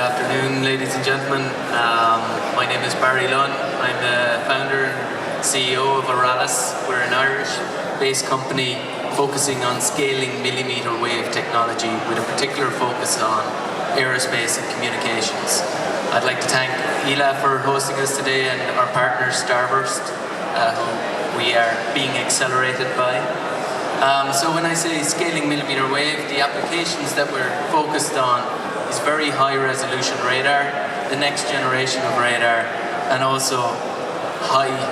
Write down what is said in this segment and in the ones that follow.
afternoon, ladies and gentlemen. My name is Barry Lunn. I'm the founder and CEO of Arralis. We're an Irish-based company focusing on scaling millimeter wave technology with a particular focus on aerospace and communications. I'd like to thank ILA for hosting us today and our partner Starburst, who we are being accelerated by. So when I say scaling millimeter wave, the applications that we're focused on is very high resolution radar, the next generation of radar, and also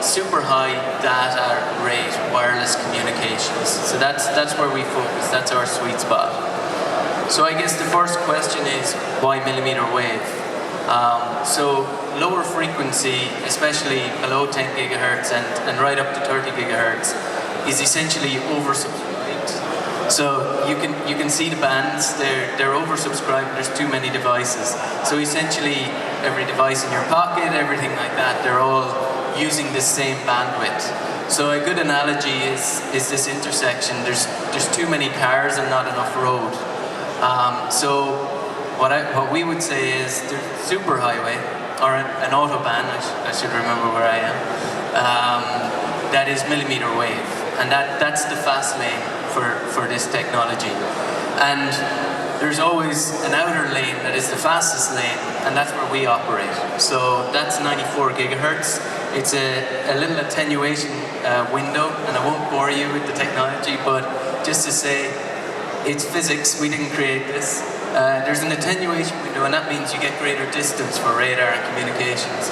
super high data rate wireless communications. So that's where we focus, that's our sweet spot. So I guess the first question is, why millimeter wave? So lower frequency, especially below 10 gigahertz and right up to 30 gigahertz, is essentially oversubscribed. So you can see the bands, they're oversubscribed, there's too many devices. So essentially every device in your pocket, everything like that, they're all using the same bandwidth. So a good analogy is this intersection. There's too many cars and not enough road. So what we would say is the superhighway, or an autobahn, I should remember where I am, that is millimeter wave. And that's the fast lane for this technology. And there's always an outer lane that is the fastest lane, and that's where we operate. So that's 94 gigahertz. It's a little attenuation window, and I won't bore you with the technology, but just to say, it's physics, we didn't create this. There's an attenuation window, and that means you get greater distance for radar and communications.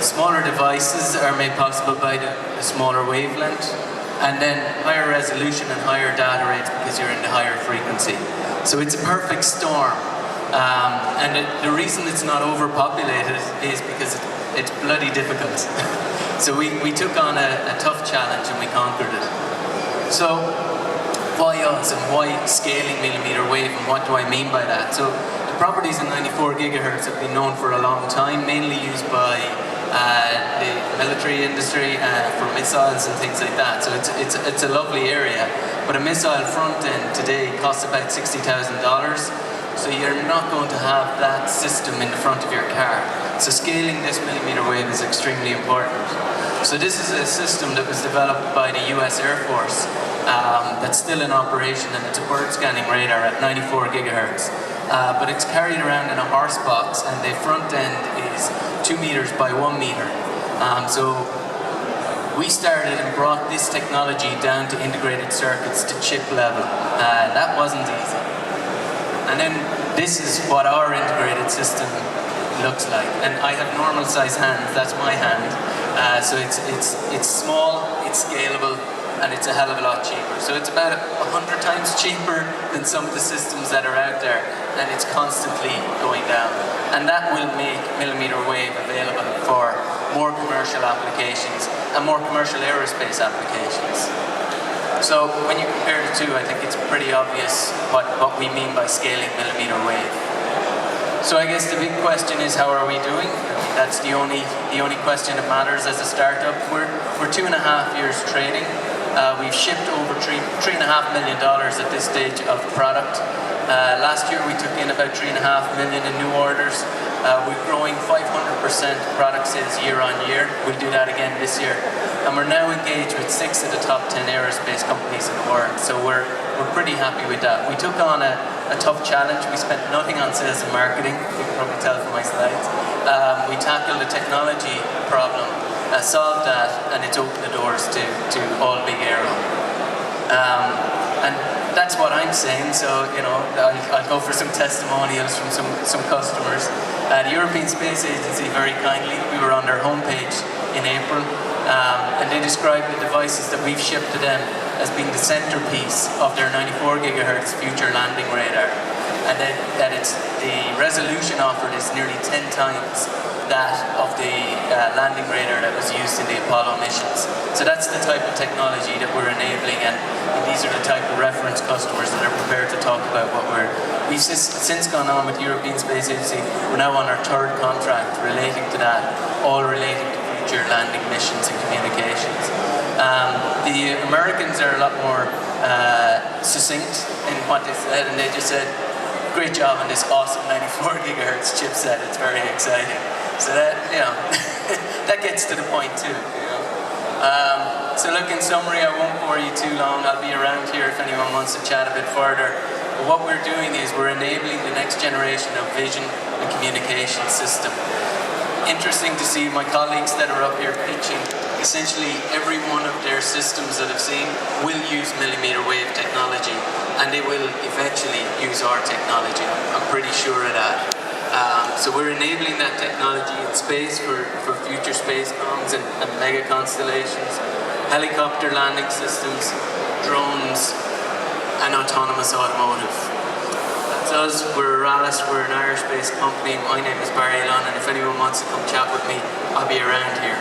Smaller devices are made possible by the smaller wavelength, and then higher resolution and higher data rates because you're in the higher frequency. So it's a perfect storm. And the reason it's not overpopulated is because it's bloody difficult. So we took on a tough challenge and we conquered it. So why us and why scaling millimeter wave, and what do I mean by that? So the properties of 94 gigahertz have been known for a long time, mainly used by the military industry for missiles and things like that. So it's a lovely area. But a missile front end today costs about $60,000. So you're not going to have that system in the front of your car. So scaling this millimeter wave is extremely important. So this is a system that was developed by the US Air Force that's still in operation, and it's a bird scanning radar at 94 gigahertz. But it's carried around in a horse box, and the front end is 2 meters by 1 meter. So we started and brought this technology down to integrated circuits to chip level. That wasn't easy. And then this is what our integrated system looks like. And I have normal size hands, that's my hand. So it's small, it's scalable, and it's a hell of a lot cheaper. So it's about 100 times cheaper than some of the systems that are out there, and it's constantly going down. And that will make millimeter wave available for more commercial applications and more commercial aerospace applications. So when you compare the two, I think it's pretty obvious what we mean by scaling millimeter wave. So I guess the big question is, how are we doing? That's the only question that matters as a startup. We're 2.5 years trading. We've shipped over $3.5 million at this stage of product. Last year we took in about $3.5 million in new orders. We're growing 500% product sales year on year. We'll do that again this year. And we're now engaged with 6 of the top 10 aerospace companies in the world. So we're pretty happy with that. We took on a tough challenge. We spent nothing on sales and marketing. You can probably tell from my slides. We tackled the technology problem, solved that, and it's opened the doors to all big aero. And that's what I'm saying. So, you know, I'll go for some testimonials from some customers. The European Space Agency, very kindly, we were on their homepage in April, and they described the devices that we've shipped to them as being the centerpiece of their 94 gigahertz future landing radar, and that it's the resolution offered is nearly 10 times that of the landing radar that was used in the Apollo missions. So that's the type of technology that we're enabling, and these are the type of reference customers that are prepared to talk about what we've since gone on with the European Space Agency. We're now on our 3rd contract relating to that, all relating to future landing missions and communications. The Americans are a lot more succinct in what they said, and they just said, great job on this awesome 94 gigahertz chipset. It's very exciting. So that, you know, that gets to the point too, you know. So look, in summary, I won't bore you too long. I'll be around here if anyone wants to chat a bit further. But what we're doing is we're enabling the next generation of vision and communication system. Interesting to see my colleagues that are up here pitching. Essentially, every one of their systems that I've seen will use millimeter wave technology, and they will eventually use our technology. I'm pretty sure of that. So we're enabling that technology in space for future space comms and mega constellations, helicopter landing systems, drones, and autonomous automotive. That's us. We're Arralis. We're an Irish-based company. My name is Barry Lunn, and if anyone wants to come chat with me, I'll be around here.